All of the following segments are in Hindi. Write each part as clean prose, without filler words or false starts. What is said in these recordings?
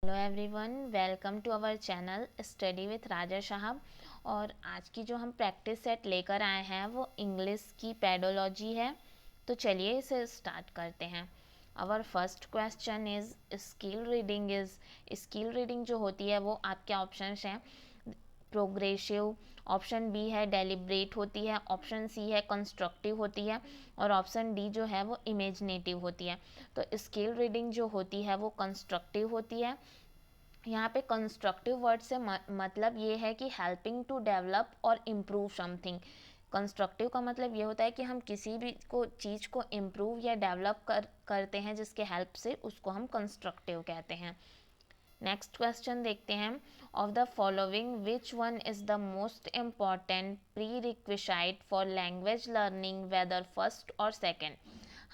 Hello everyone, welcome to our channel study with Raja Sahab. और आज की जो हम प्रैक्टिस सेट लेकर आए हैं वो इंग्लिश की पेडोलॉजी है। तो चलिए इसे स्टार्ट करते हैं। Our first question is skill reading जो होती है वो आपके ऑप्शंस हैं प्रोग्रेसिव, ऑप्शन बी है डेलिब्रेट होती है, ऑप्शन सी है कंस्ट्रक्टिव होती है और ऑप्शन डी जो है वो इमेजिनेटिव होती है। तो स्किल रीडिंग जो होती है वो कंस्ट्रक्टिव होती है। यहाँ पे कंस्ट्रक्टिव वर्ड से मतलब ये है कि हेल्पिंग टू डेवलप और इम्प्रूव समथिंग। कंस्ट्रक्टिव का मतलब ये होता है कि हम किसी भी चीज़ को इम्प्रूव या डेवलप करते हैं जिसके हेल्प से, उसको हम कंस्ट्रक्टिव कहते हैं। नेक्स्ट क्वेश्चन देखते हैं। Of the following which one is the most important pre requisite for language learning, whether first और सेकेंड।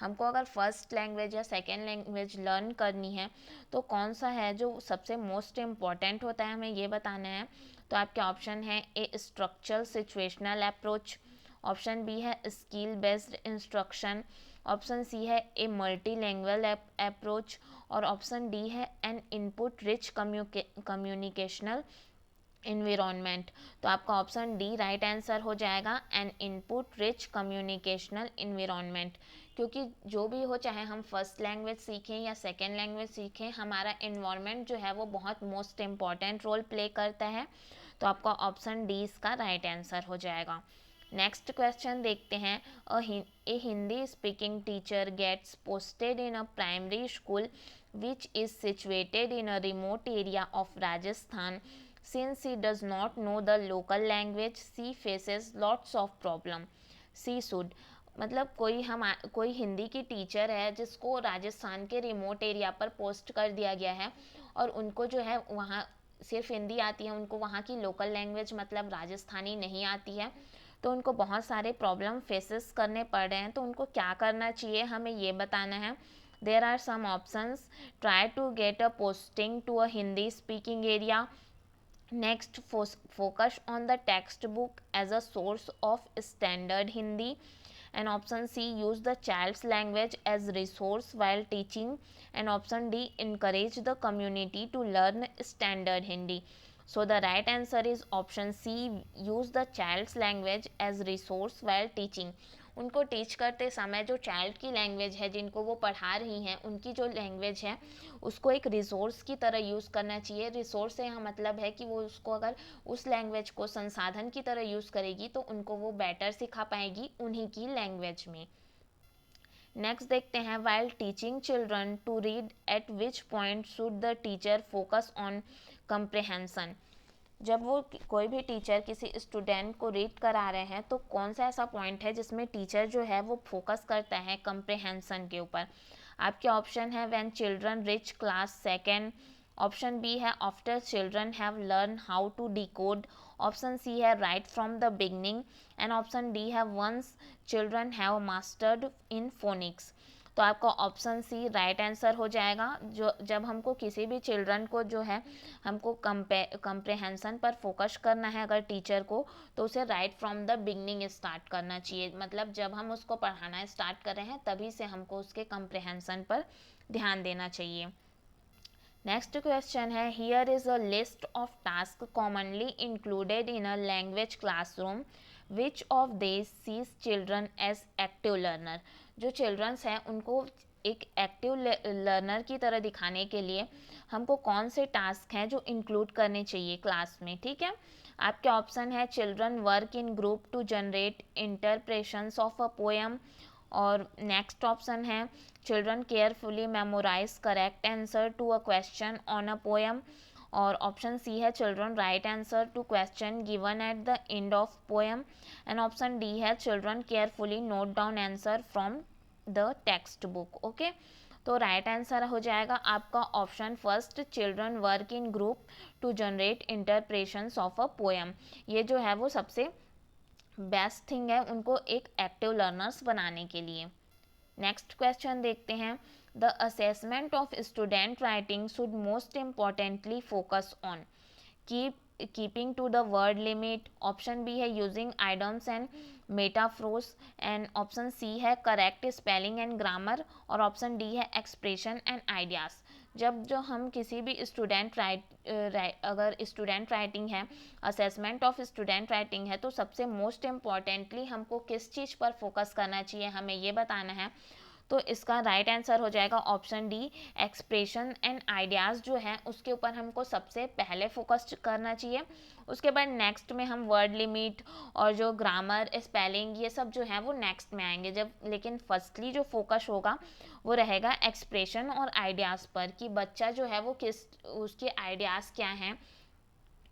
हमको अगर फर्स्ट लैंग्वेज या सेकेंड लैंग्वेज लर्न करनी है तो कौन सा है जो सबसे मोस्ट इम्पॉर्टेंट होता है, हमें ये बताना है। तो आपके ऑप्शन है A structural situational approach, option B है skill based instruction, option C है ए मल्टी लैंग्वेज अप्रोच और ऑप्शन डी है an input rich communicational environment. तो आपका ऑप्शन डी राइट आंसर हो जाएगा, an input rich communicational environment. क्योंकि जो भी हो, चाहे हम फर्स्ट लैंग्वेज सीखें या सेकेंड लैंग्वेज सीखें, हमारा इन्वायरमेंट जो है वो बहुत मोस्ट इम्पॉर्टेंट रोल प्ले करता है। तो आपका ऑप्शन डी इसका राइट आंसर हो जाएगा। नेक्स्ट क्वेश्चन देखते हैं। A Hindi speaking teacher gets posted in a primary school which is situated in a remote area of Rajasthan. Since he does not know the local language, she faces lots of problem. She should मतलब कोई हिंदी की टीचर है जिसको राजस्थान के रिमोट एरिया पर पोस्ट कर दिया गया है और उनको जो है वहाँ सिर्फ हिंदी आती है, उनको वहाँ की लोकल लैंग्वेज मतलब राजस्थानी नहीं आती है। तो उनको बहुत सारे प्रॉब्लम फेसेस करने पड़ रहे हैं। तो उनको क्या करना चाहिए, हमें ये बताना है। There are some options. Try to get a posting to a Hindi speaking area. Next, focus on the textbook as a source of standard Hindi. And option C, use the child's language as resource while teaching. And option D, encourage the community to learn standard Hindi. So the right answer is option C, use the child's language as resource while teaching. उनको टीच करते समय जो चाइल्ड की लैंग्वेज है, जिनको वो पढ़ा रही हैं, उनकी जो लैंग्वेज है उसको एक रिसोर्स की तरह यूज़ करना चाहिए। रिसोर्स से यहाँ मतलब है कि वो उसको अगर उस लैंग्वेज को संसाधन की तरह यूज़ करेगी तो उनको वो बेटर सिखा पाएगी उन्हीं की लैंग्वेज में। नेक्स्ट देखते हैं। While teaching children to read at which point should the teacher focus on comprehension. जब वो कोई भी टीचर किसी स्टूडेंट को रीड करा रहे हैं तो कौन सा ऐसा पॉइंट है जिसमें टीचर जो है वो फोकस करता है कंप्रेहेंशन के ऊपर। आपके ऑप्शन है when children reach class second, option B है after children have learn how to decode, option C है right from the beginning and option D है once children have mastered in phonics. तो आपका ऑप्शन सी राइट आंसर हो जाएगा। जो जब हमको किसी भी चिल्ड्रन को जो है हमको कंप्रेहेंशन पर फोकस करना है अगर टीचर को, तो उसे right from the beginning start करना चाहिए। मतलब जब हम उसको पढ़ाना स्टार्ट कर रहे हैं तभी से हमको उसके कंप्रेहेंशन पर ध्यान देना चाहिए। नेक्स्ट क्वेश्चन है। Here is a list of task commonly included in a language classroom, which of this sees children as active learner. जो चिल्ड्रंस हैं उनको एक एक्टिव लर्नर की तरह दिखाने के लिए हमको कौन से टास्क हैं जो इंक्लूड करने चाहिए क्लास में, ठीक है। आपके ऑप्शन है children work in group to generate interpretations of a poem, और नेक्स्ट ऑप्शन है children carefully memorise correct answer to a question on a poem, और ऑप्शन सी है children write answer to question given at the end of poem, and option D है children carefully note down answer from the text book. Okay, तो राइट आंसर हो जाएगा आपका option first, children work in group to generate interpretations of a poem. ये जो है वो सबसे बेस्ट थिंग है उनको एक एक्टिव लर्नर्स बनाने के लिए। नेक्स्ट क्वेश्चन देखते हैं। The assessment of student writing should most importantly focus on keeping to the word limit, option B है using idioms and metaphors, and option C है करेक्ट स्पेलिंग एंड ग्रामर, और ऑप्शन डी है एक्सप्रेशन एंड आइडियाज। जब जो हम किसी भी अगर स्टूडेंट राइटिंग है, असेसमेंट ऑफ स्टूडेंट राइटिंग है, तो सबसे मोस्ट इम्पॉर्टेंटली हमको किस चीज़ पर फोकस करना चाहिए, हमें ये बताना है। तो इसका राइट आंसर हो जाएगा option D, expression and ideas जो है उसके ऊपर हमको सबसे पहले फोकस करना चाहिए। उसके बाद नेक्स्ट में हम वर्ड लिमिट और जो ग्रामर, स्पेलिंग, ये सब जो है वो नेक्स्ट में आएंगे जब, लेकिन फर्स्टली जो फोकस होगा वो रहेगा एक्सप्रेशन और आइडियाज़ पर, कि बच्चा जो है वो किस, उसके आइडियाज़ क्या हैं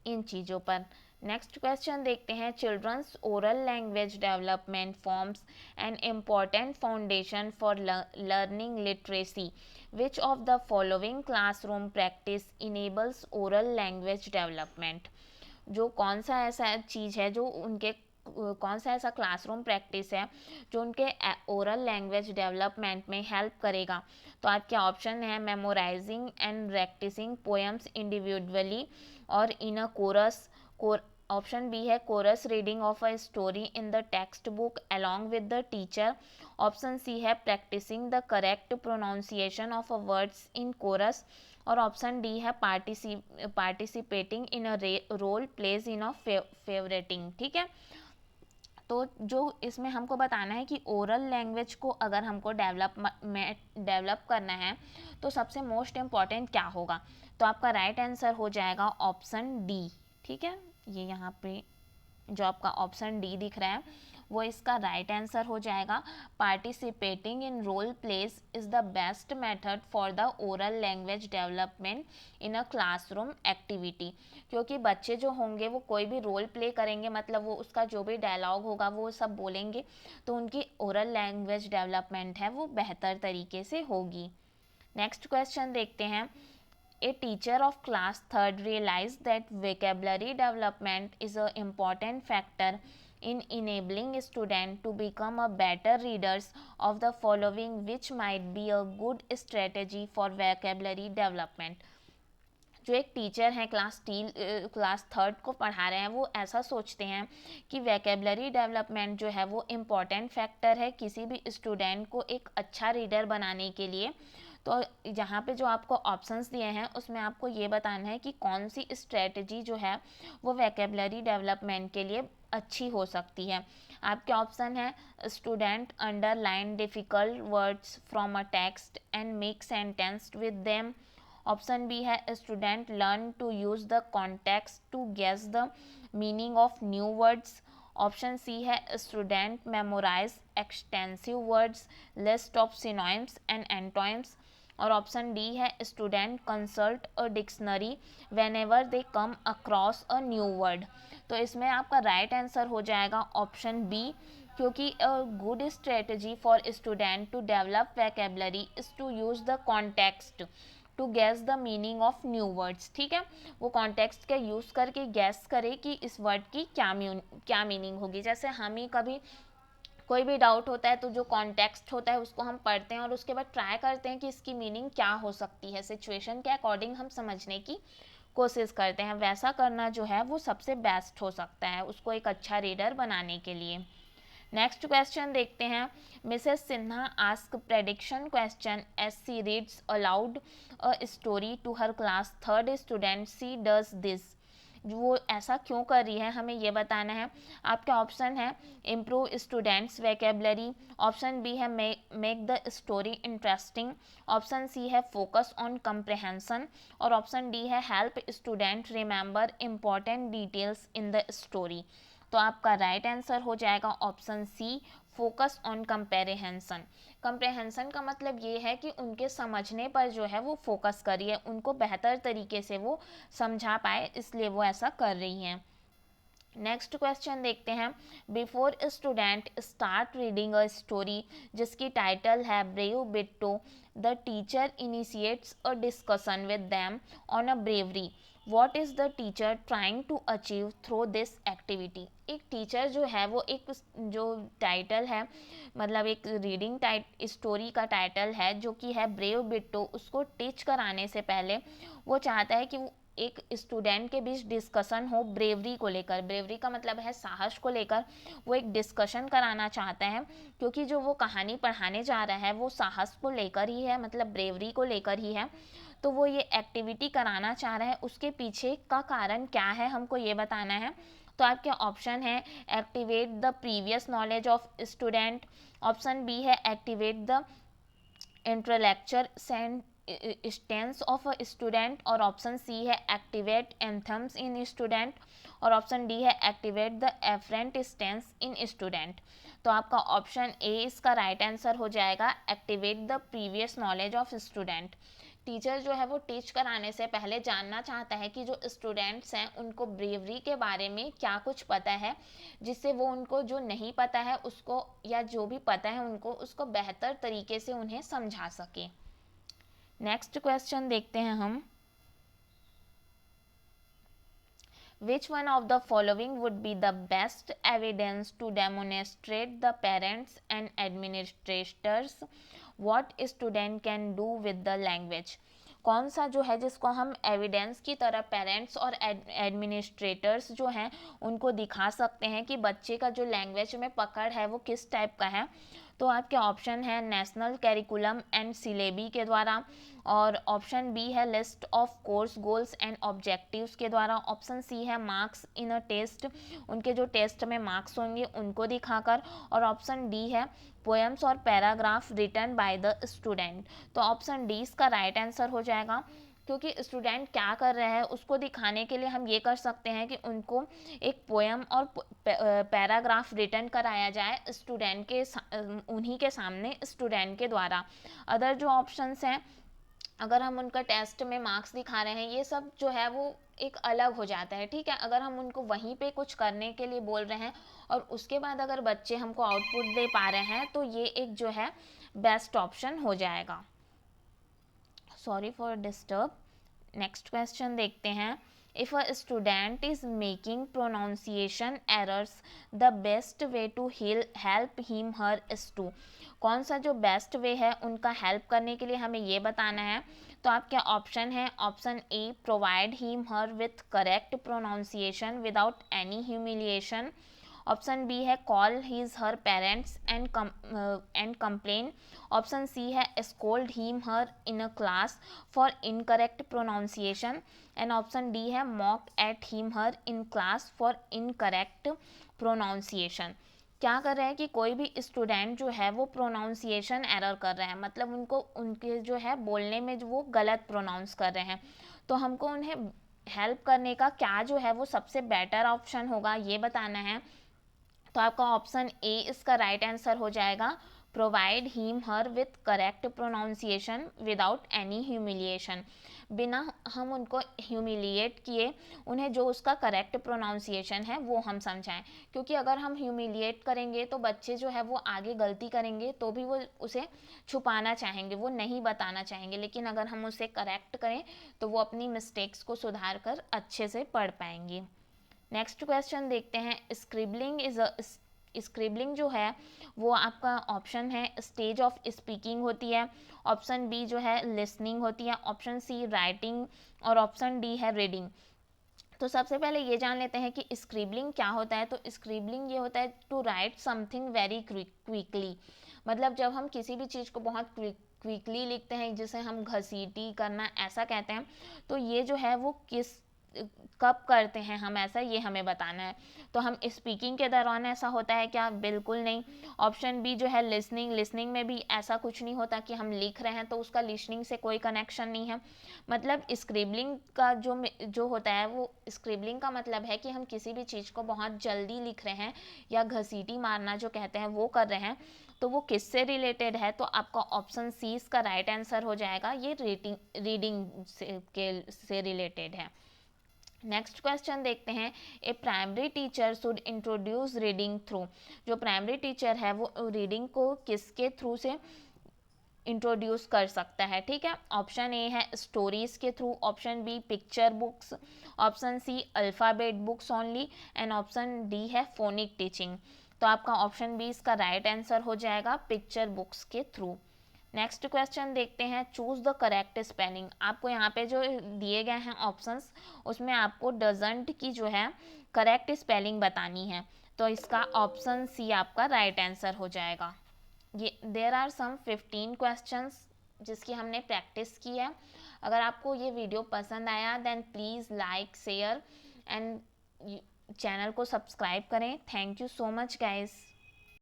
इन चीज़ों पर। नेक्स्ट क्वेश्चन देखते हैं, childrens oral language development forms an important foundation for learning literacy, which of the following classroom practice enables oral language development. जो कौन सा ऐसा चीज़ है जो उनके, कौन सा ऐसा क्लासरूम प्रैक्टिस है जो उनके ओरल लैंग्वेज डेवलपमेंट में हेल्प करेगा। तो आपके ऑप्शन है memorising and practising poems individually और in a chorus. Option B है chorus reading of a story in the text book along with the teacher. Option C है practising the correct pronunciation of a words in chorus. और ऑप्शन डी है participating in a role plays in a favouriting. ठीक है, तो जो इसमें हमको बताना है कि ओरल लैंग्वेज को अगर हमको डेवलप करना है तो सबसे मोस्ट इम्पॉर्टेंट क्या होगा। तो आपका राइट आंसर हो जाएगा ऑप्शन डी। ठीक है, ये यहाँ पे जो आपका ऑप्शन डी दिख रहा है वो इसका राइट आंसर हो जाएगा। Participating in role plays is the best method for the oral language development in a classroom activity. क्योंकि बच्चे जो होंगे वो कोई भी रोल प्ले करेंगे, मतलब वो उसका जो भी डायलॉग होगा वो सब बोलेंगे, तो उनकी ओरल लैंग्वेज डेवलपमेंट है वो बेहतर तरीके से होगी। नेक्स्ट क्वेश्चन देखते हैं, A teacher of class 3rd realized that vocabulary development is an important factor in enabling students to become a better readers of the following, which might be a good strategy for vocabulary development। जो एक टीचर हैं क्लास 3rd को पढ़ा रहे हैं, वो ऐसा सोचते हैं कि वैकेबलरी डेवलपमेंट जो है वो इम्पॉर्टेंट फैक्टर है किसी भी स्टूडेंट को एक अच्छा रीडर बनाने के लिए। तो यहाँ पे जो आपको ऑप्शंस दिए हैं उसमें आपको ये बताना है कि कौन सी स्ट्रेटजी जो है वो वैकेबलरी डेवलपमेंट के लिए अच्छी हो सकती है। आपके ऑप्शन है student underline difficult words from a text and make sentence with them. Option B है student learn to use the context to guess the meaning of new words. Option C है student memorise extensive words, list of synonyms and antonyms. और ऑप्शन डी है student consult a dictionary whenever they come across a new word. तो इसमें आपका राइट आंसर हो जाएगा ऑप्शन बी, क्योंकि a good strategy for student to develop vocabulary is to use the context to guess the meaning of new words. ठीक है, वो कॉन्टेक्स्ट का यूज़ करके गैस करे कि इस वर्ड की क्या मीनिंग होगी। जैसे हम ही कभी कोई भी डाउट होता है तो जो कॉन्टेक्स्ट होता है उसको हम पढ़ते हैं और उसके बाद ट्राई करते हैं कि इसकी मीनिंग क्या हो सकती है, सिचुएशन के अकॉर्डिंग हम समझने की कोशिश करते हैं। वैसा करना जो है वो सबसे बेस्ट हो सकता है उसको एक अच्छा रीडर बनाने के लिए। नेक्स्ट क्वेश्चन देखते हैं, Mrs Sinha ask prediction question as she reads aloud a story to her class 3rd student, she does this. वो ऐसा क्यों कर रही है हमें ये बताना है। आपके ऑप्शन है improve students vocabulary. Option B है make the story interesting. Option C है फोकस ऑन कंप्रहेंशन। और ऑप्शन डी है help student remember important details in the story. तो आपका राइट आंसर हो जाएगा option C, focus on comprehension. Comprehension का मतलब ये है कि उनके समझने पर जो है वो फोकस करिए, उनको बेहतर तरीके से वो समझा पाए, इसलिए वो ऐसा कर रही हैं। नेक्स्ट क्वेश्चन देखते हैं, before student start reading a story जिसकी टाइटल है brave Bitto, the teacher initiates a discussion with them on a bravery. What is the teacher trying to achieve through this activity. एक टीचर जो है वो एक जो टाइटल है, मतलब एक रीडिंग स्टोरी का टाइटल है जो कि है ब्रेव बिट्टो, उसको टीच कराने से पहले वो चाहता है कि वो एक स्टूडेंट के बीच डिस्कशन हो ब्रेवरी को लेकर। ब्रेवरी का मतलब है साहस को लेकर, वो एक डिस्कशन कराना चाहता है, क्योंकि जो वो कहानी पढ़ाने जा रहा है वो साहस को लेकर ही है, मतलब ब्रेवरी को लेकर ही है। तो वो ये एक्टिविटी कराना चाह रहा है, उसके पीछे का कारण क्या है हमको ये बताना है। तो आपके ऑप्शन है activate the previous knowledge of student, option B है activate the intellectual stance of a student, और ऑप्शन सी है एक्टिवेट एंथम्स इन स्टूडेंट, और ऑप्शन डी है activate the afferent stance in student. तो आपका ऑप्शन ए इसका राइट आंसर हो जाएगा, activate the previous knowledge of student. Teacher जो है वो टीच कराने से पहले जानना चाहता है कि जो स्टूडेंट्स हैं उनको ब्रेवरी के बारे में क्या कुछ पता है, जिससे वो उनको जो नहीं पता है उसको, या जो भी पता है उनको, उसको बेहतर तरीके से उन्हें समझा सके। नेक्स्ट क्वेश्चन देखते हैं हम, Which one of the following would be the best evidence to demonstrate the parents and administrators what student can do with the language? कौन सा जो है जिसको हम एविडेंस की तरह पेरेंट्स और एडमिनिस्ट्रेटर्स जो हैं उनको दिखा सकते हैं कि बच्चे का जो लैंग्वेज में पकड़ है वो किस टाइप का है। तो आपके ऑप्शन है नेशनल कैरिकुलम एंड सिलेबी के द्वारा, और ऑप्शन बी है list of course goals and objectives के द्वारा, ऑप्शन सी है मार्क्स इन अ टेस्ट, उनके जो टेस्ट में मार्क्स होंगे उनको दिखाकर, और ऑप्शन डी है पोएम्स और paragraph written by the student. तो ऑप्शन डी इसका राइट आंसर हो जाएगा, क्योंकि स्टूडेंट क्या कर रहे हैं उसको दिखाने के लिए हम ये कर सकते हैं कि उनको एक पोएम और पैराग्राफ रिटन कराया जाए स्टूडेंट के उन्हीं के सामने स्टूडेंट के द्वारा। अदर जो ऑप्शंस हैं, अगर हम उनका टेस्ट में मार्क्स दिखा रहे हैं, ये सब जो है वो एक अलग हो जाता है, ठीक है। अगर हम उनको वहीं पे कुछ करने के लिए बोल रहे हैं और उसके बाद अगर बच्चे हमको आउटपुट दे पा रहे हैं, तो ये एक जो है बेस्ट ऑप्शन हो जाएगा। Sorry for disturb. Next question देखते हैं, if a student is making pronunciation errors the best way to help him her is to. कौन सा जो बेस्ट वे है उनका हेल्प करने के लिए हमें ये बताना है। तो आपके ऑप्शन है, option A provide him her with correct pronunciation without any humiliation, option B है call his her parents and complain, option C है scold him her in a class for incorrect pronunciation, and option D है mock at him her in class for incorrect pronunciation. क्या कर रहे हैं कि कोई भी स्टूडेंट जो है वो प्रोनाउंसिएशन एरर कर रहे हैं, मतलब उनको उनके जो है बोलने में जो वो गलत प्रोनाउंस कर रहे हैं, तो हमको उन्हें हेल्प करने का क्या जो है वो सबसे बेटर ऑप्शन होगा ये बताना है। तो आपका ऑप्शन ए इसका राइट आंसर हो जाएगा, provide him her with correct pronunciation without any humiliation. बिना हम उनको ह्यूमिलिएट किए उन्हें जो उसका करेक्ट प्रोनाउंसिएशन है वो हम समझाएं, क्योंकि अगर हम ह्यूमिलिएट करेंगे तो बच्चे जो है वो आगे गलती करेंगे तो भी वो उसे छुपाना चाहेंगे, वो नहीं बताना चाहेंगे, लेकिन अगर हम उसे करेक्ट करें तो वो अपनी मिस्टेक्स को सुधार कर अच्छे से पढ़ पाएंगे। नेक्स्ट क्वेश्चन देखते हैं, स्क्रिबलिंग इज स्क्रिबलिंग जो है वो आपका ऑप्शन है स्टेज ऑफ स्पीकिंग होती है, ऑप्शन बी जो है लिसनिंग होती है, ऑप्शन सी राइटिंग, और ऑप्शन डी है रीडिंग। तो सबसे पहले ये जान लेते हैं कि स्क्रिबलिंग क्या होता है। तो स्क्रिबलिंग ये होता है to write something very quickly, मतलब जब हम किसी भी चीज़ को बहुत क्विकली लिखते हैं, जिसे हम घसीटी करना ऐसा कहते हैं, तो ये जो है वो किस कब करते हैं हम ऐसा, ये हमें बताना है। तो हम स्पीकिंग के दौरान ऐसा होता है क्या? बिल्कुल नहीं। ऑप्शन बी जो है लिसनिंग, लिसनिंग में भी ऐसा कुछ नहीं होता कि हम लिख रहे हैं तो उसका लिसनिंग से कोई कनेक्शन नहीं है। मतलब स्क्रिबलिंग का जो होता है वो, स्क्रिबलिंग का मतलब है कि हम किसी भी चीज़ को बहुत जल्दी लिख रहे हैं या घसीटी मारना जो कहते हैं वो कर रहे हैं, तो वो किससे रिलेटेड है? तो आपका ऑप्शन सी इसका राइट आंसर हो जाएगा, ये रीडिंग से रिलेटेड है। नेक्स्ट क्वेश्चन देखते हैं, a primary teacher should introduce reading through. जो प्राइमरी टीचर है वो रीडिंग को किसके थ्रू से इंट्रोड्यूस कर सकता है? ठीक है, ऑप्शन ए है स्टोरीज के through, option B picture books, option C alphabet books only, and option D है फोनिक टीचिंग। तो आपका ऑप्शन बी इसका राइट आंसर हो जाएगा, पिक्चर बुक्स के थ्रू। नेक्स्ट क्वेश्चन देखते हैं, चूज द करेक्ट स्पेलिंग। आपको यहाँ पे जो दिए गए हैं ऑप्शंस, उसमें आपको डजंट की जो है करेक्ट स्पेलिंग बतानी है। तो इसका ऑप्शन सी आपका राइट आंसर हो जाएगा। ये देयर आर सम 15 क्वेश्चंस जिसकी हमने प्रैक्टिस की है। अगर आपको ये वीडियो पसंद आया then please like share and channel को सब्सक्राइब करें। Thank you so much guys.